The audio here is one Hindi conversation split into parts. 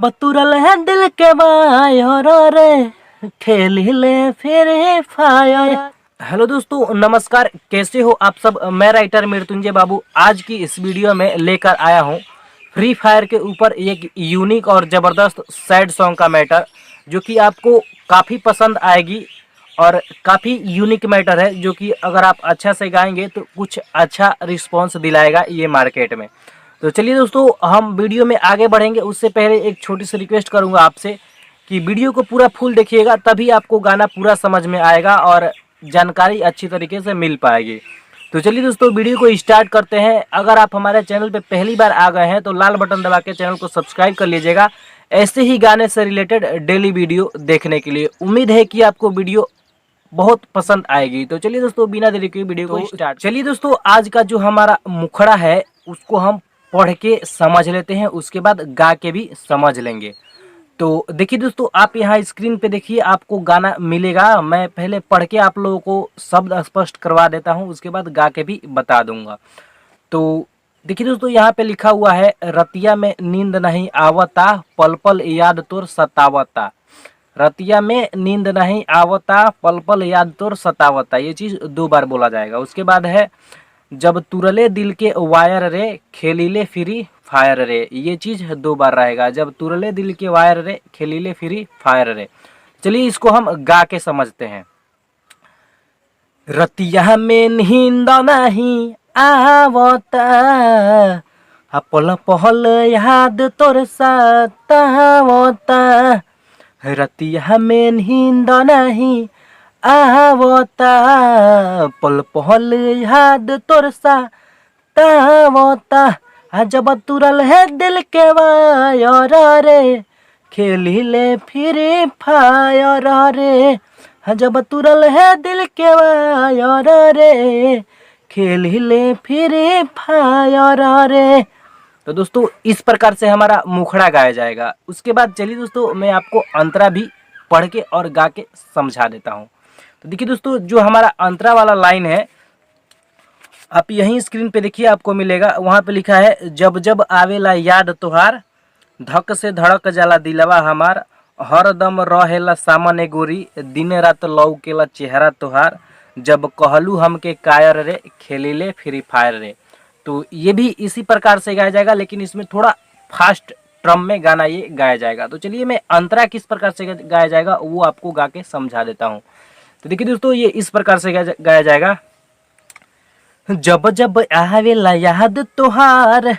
बतुरल है दिल के वायर रे, खेल ले फिर फायर। हेलो दोस्तों, नमस्कार। कैसे हो आप सब? मैं राइटर मृत्युंजय बाबू आज की इस वीडियो में लेकर आया हूं फ्री फायर के ऊपर एक यूनिक और ज़बरदस्त सैड सॉन्ग का मैटर, जो कि आपको काफ़ी पसंद आएगी और काफ़ी यूनिक मैटर है, जो कि अगर आप अच्छा से गाएंगे तो कुछ अच्छा रिस्पॉन्स दिलाएगा ये मार्केट में। तो चलिए दोस्तों, हम वीडियो में आगे बढ़ेंगे उससे पहले एक छोटी सी रिक्वेस्ट करूंगा आपसे कि वीडियो को पूरा फुल देखिएगा, तभी आपको गाना पूरा समझ में आएगा और जानकारी अच्छी तरीके से मिल पाएगी। तो चलिए दोस्तों, वीडियो को स्टार्ट करते हैं। अगर आप हमारे चैनल पे पहली बार आ गए हैं तो लाल बटन दबा के चैनल को सब्सक्राइब कर लीजिएगा, ऐसे ही गाने से रिलेटेड डेली वीडियो देखने के लिए। उम्मीद है कि आपको वीडियो बहुत पसंद आएगी। तो चलिए दोस्तों, बिना देरी के वीडियो को स्टार्ट। चलिए दोस्तों, आज का जो हमारा मुखड़ा है उसको हम पढ़ के समझ लेते हैं, उसके बाद गा के भी समझ लेंगे। तो देखिए दोस्तों, आप यहाँ स्क्रीन पे देखिए, आपको गाना मिलेगा। मैं पहले पढ़ के आप लोगों को शब्द स्पष्ट करवा देता हूँ, उसके बाद गा के भी बता दूंगा। तो देखिए दोस्तों, यहाँ पे लिखा हुआ है, रतिया में नींद नहीं आवता, पल पल याद तोर सतावता। रतिया में नींद नहीं आवता, पल पल याद तोर सतावता। ये चीज 2 बार बोला जाएगा। उसके बाद है, जब तुरले दिल के वायर रे, खेलीले फ्री फायर रे। ये चीज 2 बार रहेगा, जब तुरले दिल के वायर रे, खेलीले फ्री फायर रे। चलिए इसको हम गा के समझते हैं। रतिया में नींद नहीं आवता, पल पल याद तोर सतावता। रतिया में नींद नहीं आवता, पल पल याद तोर सतावता। जब तुरल है दिल के वायर रे, खेलिले फ्री फायर रे। जब तुरल है दिल के वायर रे, खेलिले फ्री फायर रे। तो दोस्तों, इस प्रकार से हमारा मुखड़ा गाया जाएगा। उसके बाद चलिए दोस्तों, मैं आपको अंतरा भी पढ़ के और गा के समझा देता हूँ। तो देखिए दोस्तों, जो हमारा अंतरा वाला लाइन है, आप यहीं स्क्रीन पे देखिए, आपको मिलेगा। वहाँ पे लिखा है, जब जब आवेला याद तोहार, धक से धड़क जाला दिलवा हमार। हर दम रहेला सामने गोरी, दिन रात लौकेला चेहरा तोहार। जब कहलू हमके कायर रे, खेलिले फ्री फायर रे। तो ये भी इसी प्रकार से गाया जाएगा, लेकिन इसमें थोड़ा फास्ट ट्रम में गाना ये गाया जाएगा। तो चलिए, मैं अंतरा किस प्रकार से गाया जाएगा वो आपको गा के समझा देता हूँ। तो देखिए दोस्तों, ये इस प्रकार से गाया जाएगा। जब जब आवेला याद तोहार,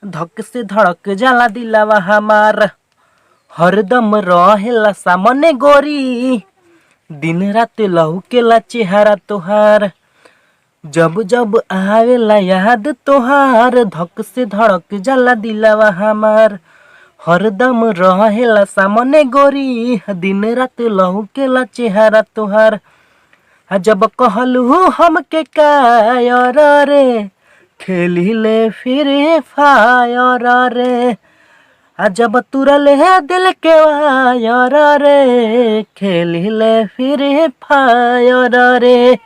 धक से धड़क जाला दिलवा हमार। हरदम रहेला सामने गोरी, दिन रात लौकेला चेहरा तोहार। जब जब आवेला याद तोहार, धक से धड़क जाला दिलवा हमार। हरदम रहेला सामने गोरी, दिन रात लौकेला चेहरा तोहार। जब कहलू हमके कायर रे, खेलिले फिर फायर रे। जब तुरल है दिल के वायर रे, खेलिले फिर फायर रे।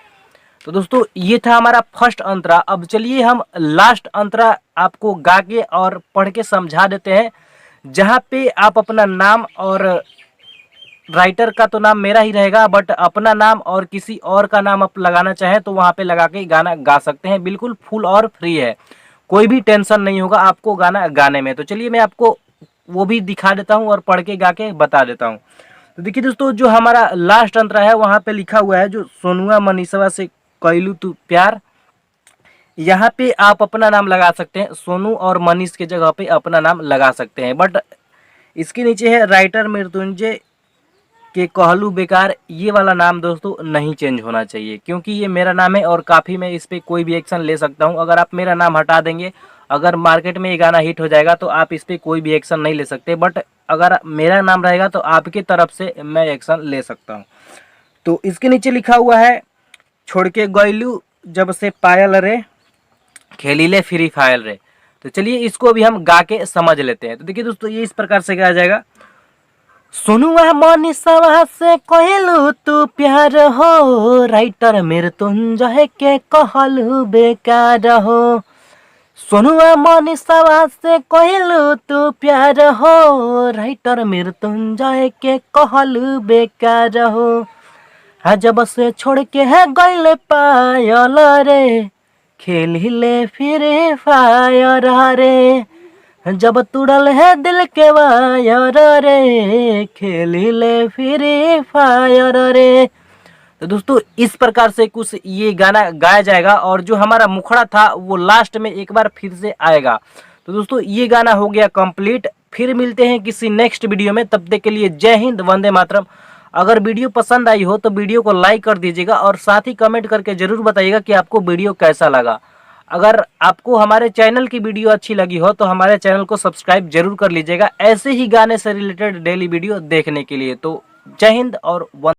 तो दोस्तों, ये था हमारा फर्स्ट अंतरा। अब चलिए हम लास्ट अंतरा आपको गा के और पढ़ के समझा देते हैं, जहाँ पे आप अपना नाम, और राइटर का तो नाम मेरा ही रहेगा, बट अपना नाम और किसी और का नाम आप लगाना चाहें तो वहाँ पे लगा के गाना गा सकते हैं। बिल्कुल फुल और फ्री है, कोई भी टेंशन नहीं होगा आपको गाना गाने में। तो चलिए, मैं आपको वो भी दिखा देता हूँ और पढ़ के गा के बता देता हूँ। तो देखिए दोस्तों, जो हमारा लास्ट अंतरा है वहाँ पे लिखा हुआ है, जो सोनुआ मनीषवा से कैलू तू प्यार। यहाँ पे आप अपना नाम लगा सकते हैं, सोनू और मनीष के जगह पे अपना नाम लगा सकते हैं। बट इसके नीचे है, राइटर मृत्युंजय के कहलू बेकार। ये वाला नाम दोस्तों नहीं चेंज होना चाहिए, क्योंकि ये मेरा नाम है और काफ़ी मैं इस पर कोई भी एक्शन ले सकता हूँ। अगर आप मेरा नाम हटा देंगे, अगर मार्केट में ये गाना हिट हो जाएगा तो आप इस पर कोई भी एक्शन नहीं ले सकते, बट अगर मेरा नाम रहेगा तो आपकी तरफ से मैं एक्शन ले सकता हूँ। तो इसके नीचे लिखा हुआ है, छोड़ के गैलू जब से पायल रे, खेलीले फ्री फायर रे। तो चलिए, इसको भी हम गा के समझ लेते हैं। तो देखिए दोस्तों, ये इस प्रकार से गाया जाएगा। सुनुआ मनीषवा से कहलू तू प्यार हो, राइटर मृत्युंजय के कहलू बेकार हो। सोनुआ मनीषवा से कहलू तू प्यार हो, राइटर मृत्युंजय के कहलू बेकार हो। जब से छोड़ के है गइल पायल रे, खेलिले फिर फायर रे। जब तुड़ल है दिल के वायर रे, खेलिले फिर फायर रे। तो दोस्तों इस प्रकार से कुछ ये गाना गाया जाएगा और जो हमारा मुखड़ा था वो लास्ट में एक बार फिर से आएगा। तो दोस्तों ये गाना हो गया कंप्लीट। फिर मिलते हैं किसी नेक्स्ट वीडियो में, तब तक के लिए जय हिंद, वंदे मातरम। अगर वीडियो पसंद आई हो तो वीडियो को लाइक कर दीजिएगा और साथ ही कमेंट करके जरूर बताइएगा कि आपको वीडियो कैसा लगा। अगर आपको हमारे चैनल की वीडियो अच्छी लगी हो तो हमारे चैनल को सब्सक्राइब जरूर कर लीजिएगा ऐसे ही गाने से रिलेटेड डेली वीडियो देखने के लिए। तो जय हिंद और